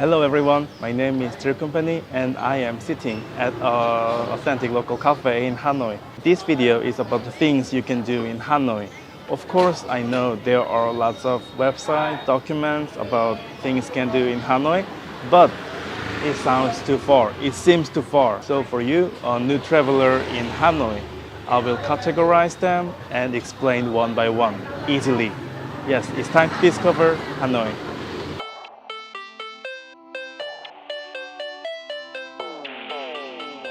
Hello everyone, my name is Company and I am sitting at an authentic local cafe in Hanoi. This video is about the things you can do in Hanoi. Of course, I know there are lots of website documents about things you can do in Hanoi, but it sounds too far, it seems too far. So for you, a new traveler in Hanoi, I will categorize them and explain one by one, easily. Yes, it's time to discover Hanoi.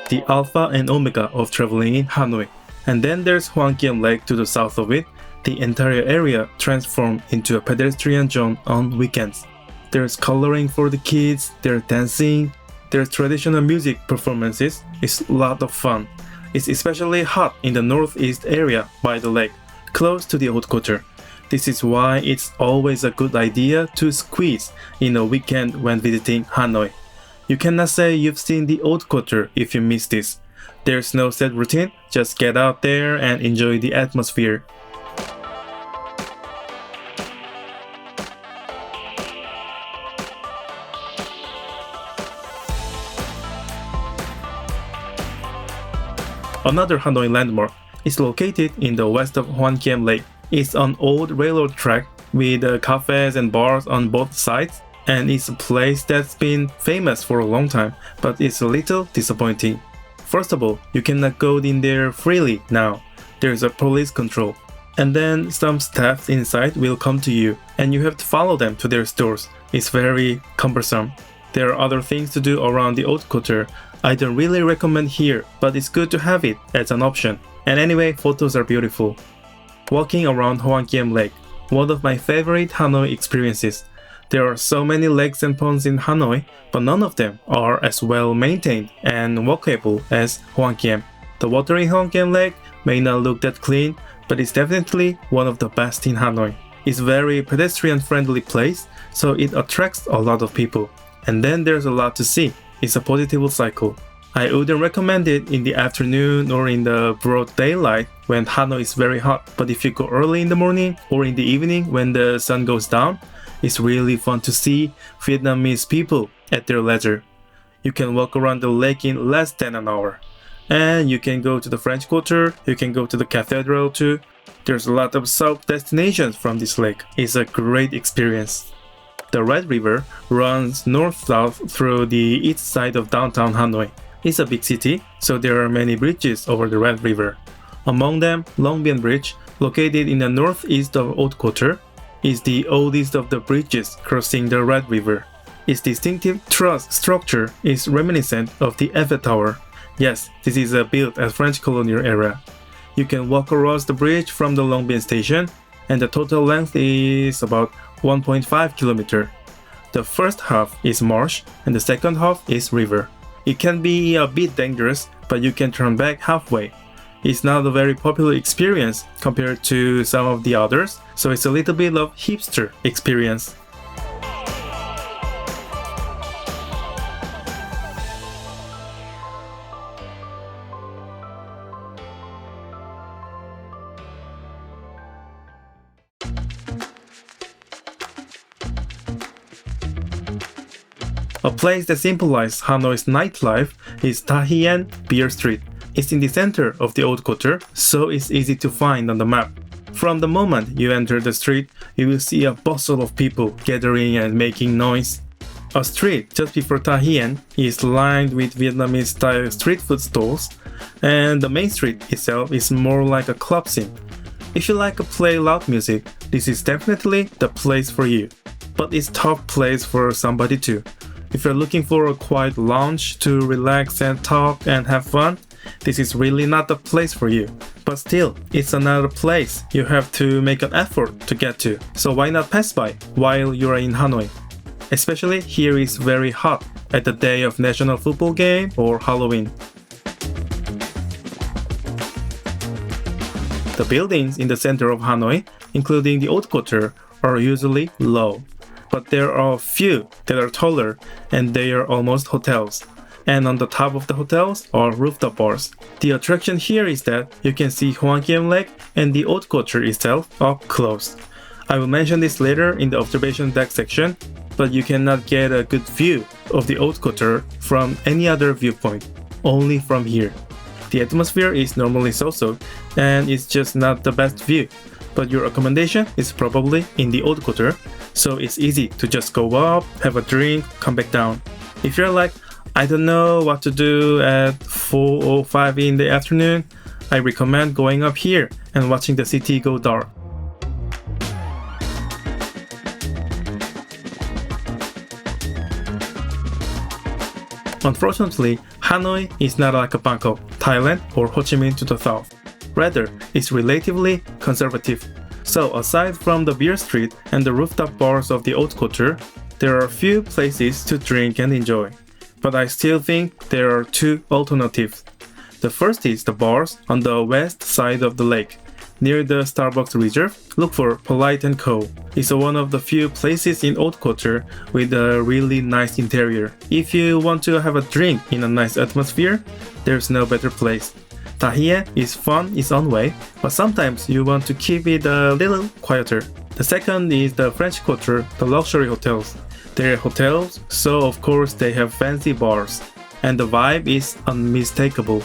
The alpha and omega of traveling in Hanoi. And then there's Hoang Kiem Lake to the south of it. The entire area transformed into a pedestrian zone on weekends. There's coloring for the kids, there's dancing, there's traditional music performances. It's a lot of fun. It's especially hot in the northeast area by the lake, close to the haute couture. This is why it's always a good idea to squeeze in a weekend when visiting Hanoi. You cannot say you've seen the haute couture if you miss this. There's no set routine, just get out there and enjoy the atmosphere. Another Hanoi landmark is located in the west of Hoang Kiem Lake. It's an old railroad track with cafes and bars on both sides, and it's a place that's been famous for a long time, but it's a little disappointing. First of all, you cannot go in there freely now. There's a police control. And then some staff inside will come to you, and you have to follow them to their stores. It's very cumbersome. There are other things to do around the haute couture. I don't really recommend here, but it's good to have it as an option. And anyway, photos are beautiful. Walking around Hoang Kiem Lake, one of my favorite Hanoi experiences. There are so many lakes and ponds in Hanoi, but none of them are as well maintained and walkable as Hoang Kiem. The water in Hoang Kiem Lake may not look that clean, but it's definitely one of the best in Hanoi. It's a very pedestrian-friendly place, so it attracts a lot of people. And then there's a lot to see. It's a positive cycle. I wouldn't recommend it in the afternoon or in the broad daylight when Hanoi is very hot, but if you go early in the morning or in the evening when the sun goes down, it's really fun to see Vietnamese people at their leisure. You can walk around the lake in less than an hour. And you can go to the French Quarter, you can go to the cathedral too. There's a lot of south destinations from this lake. It's a great experience. The Red River runs north-south through the east side of downtown Hanoi. It's a big city, so there are many bridges over the Red River. Among them, Long Bien Bridge, located in the northeast of haute couture, is the oldest of the bridges crossing the Red River. Its distinctive truss structure is reminiscent of the Eiffel Tower. Yes, this is built at French colonial era. You can walk across the bridge from the Long Bien station, and the total length is about 1.5 km. The first half is marsh, and the second half is river. It can be a bit dangerous, but you can turn back halfway. It's not a very popular experience compared to some of the others, so it's a little bit of hipster experience. A place that symbolizes Hanoi's nightlife is Ta Hien Beer Street. It's in the center of the haute couture, so it's easy to find on the map. From the moment you enter the street, you will see a bustle of people gathering and making noise. A street just before Ta Hien is lined with Vietnamese-style street food stalls, and the main street itself is more like a club scene. If you like to play loud music, this is definitely the place for you. But it's a tough place for somebody too. If you're looking for a quiet lounge to relax and talk and have fun, this is really not the place for you. But still, it's another place you have to make an effort to get to. So why not pass by while you are in Hanoi? Especially here is very hot at the day of national football game or Halloween. The buildings in the center of Hanoi, including the haute couture, are usually low. But there are a few that are taller, and they are almost hotels. And on the top of the hotels are rooftop bars. The attraction here is that you can see Hoang Kiem Lake and the haute couture itself up close. I will mention this later in the observation deck section, but you cannot get a good view of the Haute Couture from any other viewpoint, only from here. The atmosphere is normally so-so, and it's just not the best view, but your accommodation is probably in the Haute Couture, so it's easy to just go up, have a drink, come back down. If you're like, I don't know what to do at 4 or 5 in the afternoon, I recommend going up here and watching the city go dark. Unfortunately, Hanoi is not like a Bangkok, Thailand, or Ho Chi Minh to the south. Rather, it's relatively conservative. So aside from the beer street and the rooftop bars of the Haute Couture, there are few places to drink and enjoy. But I still think there are two alternatives. The first is the bars on the west side of the lake. Near the Starbucks Reserve, look for Polite & Co. It's one of the few places in Haute Couture with a really nice interior. If you want to have a drink in a nice atmosphere, there's no better place. Tahie is fun its own way, but sometimes you want to keep it a little quieter. The second is the French Couture, the luxury hotels. They're hotels, so of course they have fancy bars, and the vibe is unmistakable.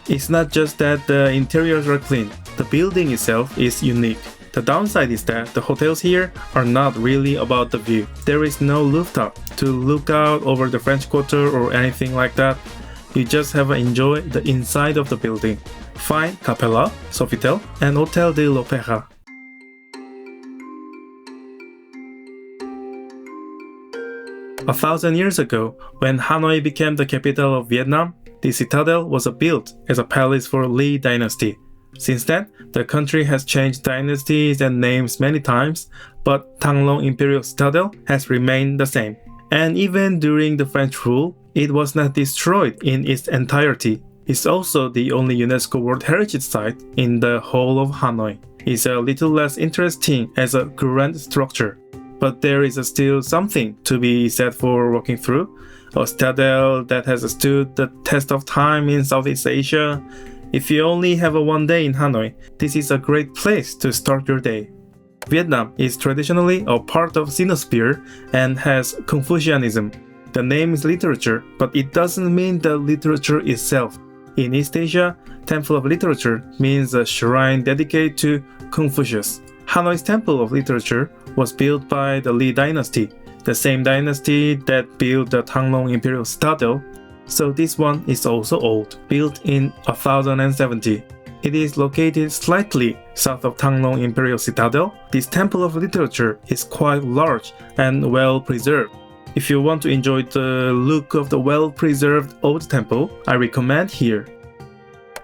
It's not just that the interiors are clean, the building itself is unique. The downside is that the hotels here are not really about the view. There is no rooftop to look out over the French Quarter or anything like that. You just have to enjoy the inside of the building. Find Capella, Sofitel, and Hotel de l'Opéra. A 1,000 years ago, when Hanoi became the capital of Vietnam, the citadel was built as a palace for Ly dynasty. Since then, the country has changed dynasties and names many times, but Thăng Long Imperial Citadel has remained the same. And even during the French rule, it was not destroyed in its entirety. It's also the only UNESCO World Heritage Site in the whole of Hanoi. It's a little less interesting as a grand structure, but there is still something to be said for walking through. A citadel that has stood the test of time in Southeast Asia. If you only have one day in Hanoi, this is a great place to start your day. Vietnam is traditionally a part of Sinosphere and has Confucianism. The name is literature, but it doesn't mean the literature itself. In East Asia, Temple of Literature means a shrine dedicated to Confucius. Hanoi's Temple of Literature was built by the Ly dynasty, the same dynasty that built the Thăng Long Imperial Citadel. So this one is also old, built in 1070. It is located slightly south of Thăng Long Imperial Citadel. This Temple of Literature is quite large and well preserved. If you want to enjoy the look of the well-preserved old temple, I recommend here.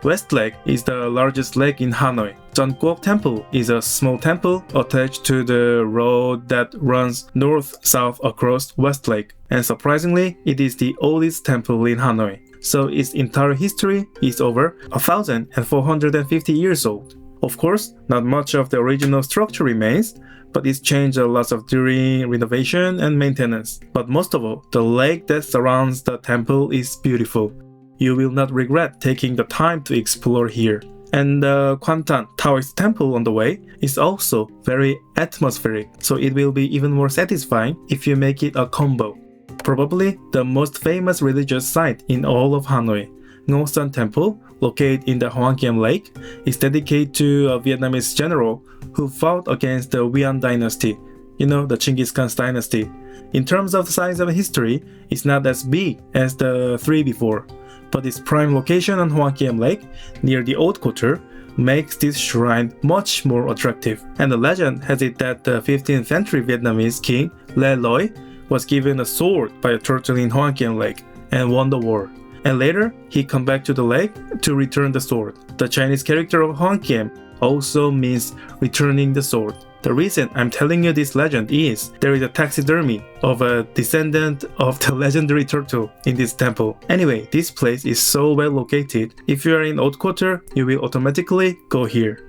West Lake is the largest lake in Hanoi. Jeon Quoc Temple is a small temple attached to the road that runs north-south across West Lake. And surprisingly, it is the oldest temple in Hanoi. So its entire history is over 1,450 years old. Of course, not much of the original structure remains, but it's changed a lot during renovation and maintenance. But most of all, the lake that surrounds the temple is beautiful. You will not regret taking the time to explore here. And the Kwantan Taoist temple on the way is also very atmospheric, so it will be even more satisfying if you make it a combo. Probably the most famous religious site in all of Hanoi, Ngo Son Temple, located in the Hoang Kiem Lake, is dedicated to a Vietnamese general who fought against the Yuan dynasty, the Genghis Khan's dynasty. In terms of the size of history, it's not as big as the three before, but its prime location on Hoang Kiem Lake, near the Haute Couture, makes this shrine much more attractive. And the legend has it that the 15th century Vietnamese king Le Loi was given a sword by a turtle in Hoang Kiem Lake and won the war. And later, he came back to the lake to return the sword. The Chinese character of Hoang Kiem also means returning the sword. The reason I'm telling you this legend is there is a taxidermy of a descendant of the legendary turtle in this temple. Anyway, this place is so well located. If you are in Haute Couture, you will automatically go here.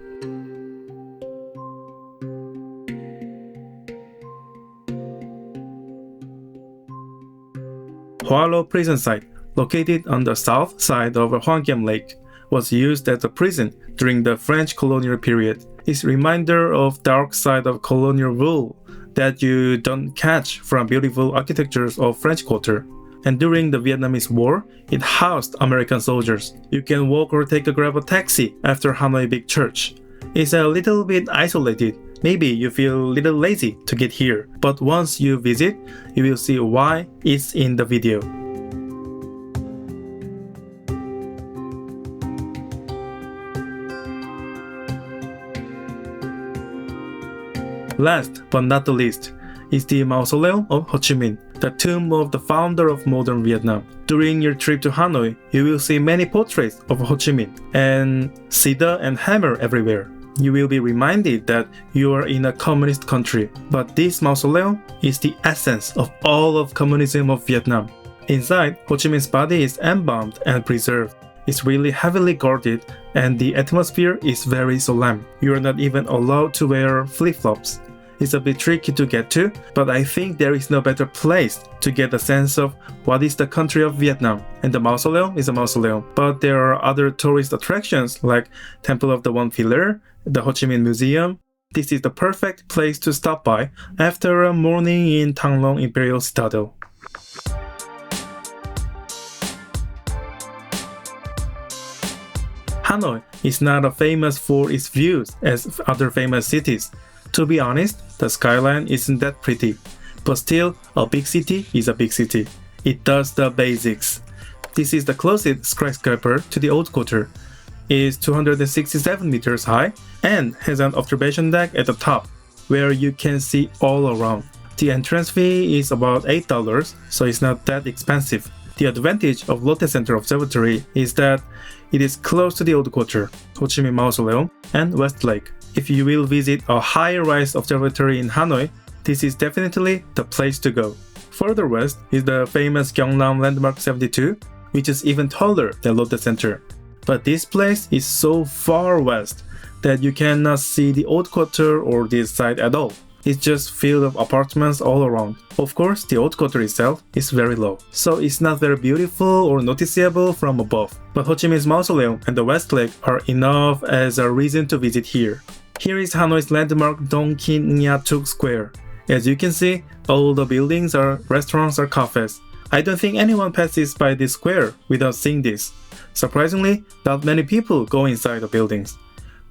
Hoa Lo prison site, located on the south side of Hoang Kiem Lake, was used as a prison during the French colonial period. It's a reminder of dark side of colonial rule that you don't catch from beautiful architectures of French Quarter. And during the Vietnamese War, it housed American soldiers. You can walk or take a grab a taxi after Hanoi Big Church. It's a little bit isolated. Maybe you feel a little lazy to get here, but once you visit, you will see why it's in the video. Last but not the least is the Mausoleum of Ho Chi Minh, the tomb of the founder of modern Vietnam. During your trip to Hanoi, you will see many portraits of Ho Chi Minh and cedar and hammer everywhere. You will be reminded that you are in a communist country, but this mausoleum is the essence of all of communism of Vietnam. Inside, Ho Chi Minh's body is embalmed and preserved. It's really heavily guarded and the atmosphere is very solemn. You are not even allowed to wear flip-flops. It's a bit tricky to get to, but I think there is no better place to get a sense of what is the country of Vietnam. And the mausoleum is a mausoleum, but there are other tourist attractions like Temple of the One Pillar, the Ho Chi Minh Museum. This is the perfect place to stop by after a morning in Thang Long Imperial Citadel. Hanoi is not as famous for its views as other famous cities. To be honest, the skyline isn't that pretty. But still, a big city is a big city. It does the basics. This is the closest skyscraper to the old quarter. It is 267 meters high and has an observation deck at the top where you can see all around. The entrance fee is about $8, so it's not that expensive. The advantage of Lotte Center Observatory is that it is close to the old quarter, Ho Chi Minh Mausoleum, and West Lake. If you will visit a high-rise observatory in Hanoi, this is definitely the place to go. Further west is the famous Gyeongnam Landmark 72, which is even taller than Lotte Center. But this place is so far west that you cannot see the old quarter or this side at all. It's just filled of apartments all around. Of course, the old quarter itself is very low, so it's not very beautiful or noticeable from above. But Ho Chi Minh's mausoleum and the West Lake are enough as a reason to visit here. Here is Hanoi's landmark Dong Kin Nha Tuk Square. As you can see, all the buildings are restaurants or cafes. I don't think anyone passes by this square without seeing this. Surprisingly, not many people go inside the buildings.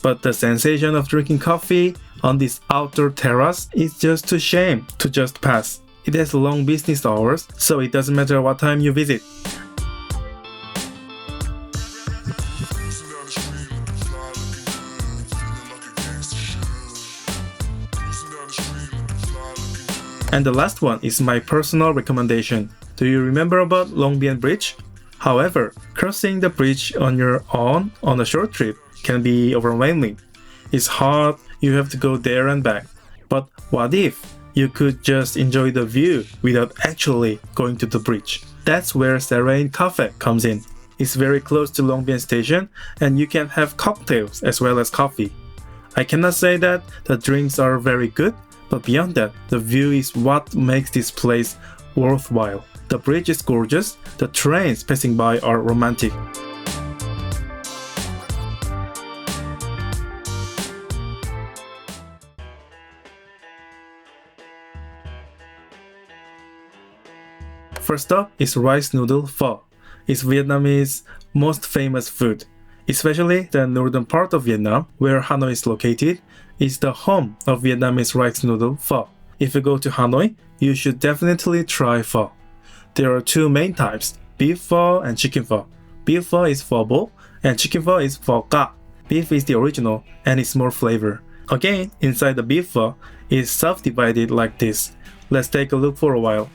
But the sensation of drinking coffee on this outdoor terrace is just too shame to just pass. It has long business hours, so it doesn't matter what time you visit. And the last one is my personal recommendation. Do you remember about Long Bien Bridge? However, crossing the bridge on your own on a short trip can be overwhelming. It's hard, you have to go there and back. But what if you could just enjoy the view without actually going to the bridge? That's where Serene Cafe comes in. It's very close to Long Bien Station and you can have cocktails as well as coffee. I cannot say that the drinks are very good, but beyond that, the view is what makes this place worthwhile. The bridge is gorgeous, the trains passing by are romantic. First up is rice noodle pho. It's Vietnamese most famous food. Especially the northern part of Vietnam, where Hanoi is located, is the home of Vietnamese rice noodle pho. If you go to Hanoi, you should definitely try pho. There are two main types, beef pho and chicken pho. Beef pho is pho bo, and chicken pho is pho ca. Beef is the original and it's more flavor. Again, inside the beef pho is subdivided like this. Let's take a look for a while.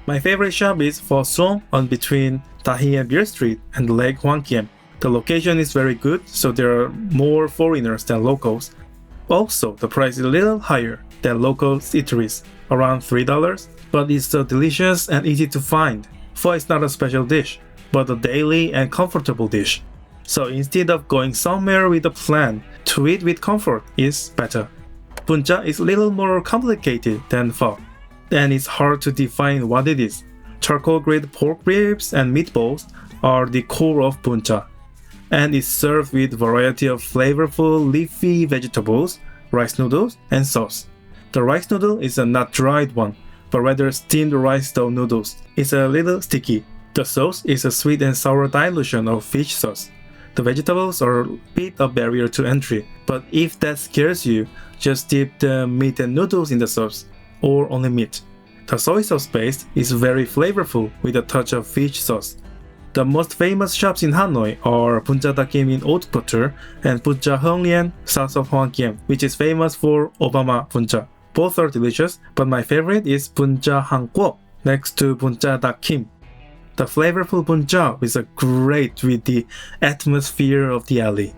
My favorite shop is Pho Suong on between Ta Hien Beer Street and Lake Hoang Kiem. The location is very good, so there are more foreigners than locals. Also, the price is a little higher than local eateries, around $3, but it's so delicious and easy to find. Pho is not a special dish, but a daily and comfortable dish. So instead of going somewhere with a plan, to eat with comfort is better. Bun cha is a little more complicated than pho, and it's hard to define what it is. Charcoal-grilled pork ribs and meatballs are the core of bun cha, and it's served with variety of flavorful leafy vegetables rice noodles, and sauce. The rice noodle is a not dried one, but rather steamed rice dough noodles. It's a little sticky. The sauce is a sweet and sour dilution of fish sauce. The vegetables are a bit of barrier to entry, but if that scares you, just dip the meat and noodles in the sauce, or only meat. The soy sauce base is very flavorful with a touch of fish sauce. The most famous shops in Hanoi are Bunja Da Kim in Haute Couture and Bunja Hong Lien south of Hoan Kiem, which is famous for Obama Bunja. Both are delicious, but my favorite is Bunja Hang Guo next to Bunja Da Kim. The flavorful bunja is a great with the atmosphere of the alley.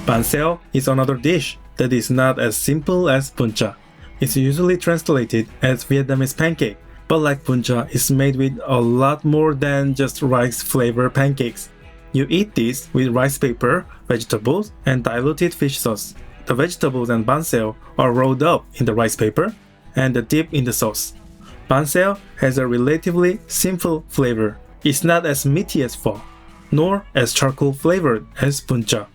Banseo is another dish that is not as simple as bunja. It's usually translated as Vietnamese pancake, but like bunja, it's made with a lot more than just rice flavor pancakes. You eat this with rice paper, vegetables, and diluted fish sauce. The vegetables and banseo are rolled up in the rice paper and dipped in the sauce. Banseo has a relatively simple flavor. It's not as meaty as pho, nor as charcoal flavored as bunja.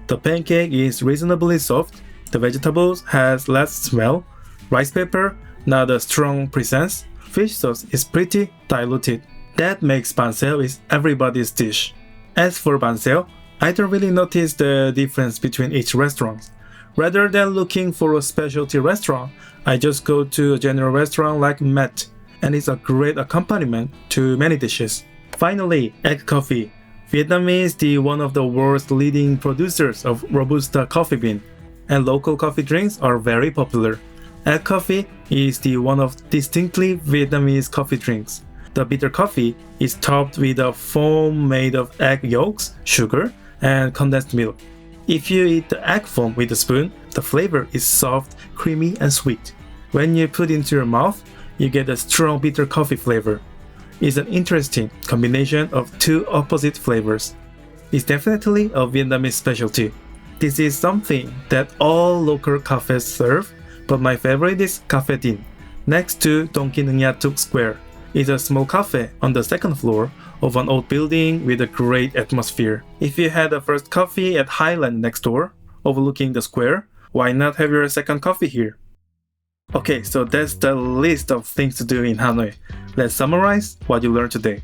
The pancake is reasonably soft, the vegetables has less smell, rice paper not a strong presence, fish sauce is pretty diluted. That makes banseo is everybody's dish. As for banseo, I don't really notice the difference between each restaurant. Rather than looking for a specialty restaurant, I just go to a general restaurant like Met, and it's a great accompaniment to many dishes. Finally, egg coffee. Vietnam is one of the world's leading producers of Robusta coffee bean, and local coffee drinks are very popular. Egg coffee is one of distinctly Vietnamese coffee drinks. The bitter coffee is topped with a foam made of egg yolks, sugar, and condensed milk. If you eat the egg foam with a spoon, the flavor is soft, creamy, and sweet. When you put it into your mouth, you get a strong bitter coffee flavor. It's an interesting combination of two opposite flavors. It's definitely a Vietnamese specialty. This is something that all local cafes serve, but my favorite is Cafe Din, next to Dong Kin Ng Yat Tuk Square. It's a small cafe on the second floor of an old building with a great atmosphere. If you had a first coffee at Highland next door, overlooking the square, why not have your second coffee here? Okay, so that's the list of things to do in Hanoi. Let's summarize what you learned today.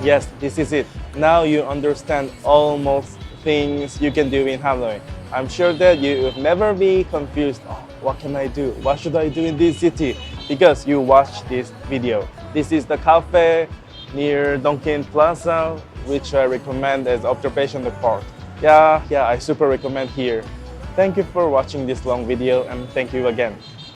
Yes, this is it. Now you understand almost things you can do in Hanoi. I'm sure that you will never be confused. Oh, what can I do? What should I do in this city? Because you watched this video. This is the cafe near Dong Kin Plaza, which I recommend as observation park. Yeah, I super recommend here. Thank you for watching this long video and thank you again.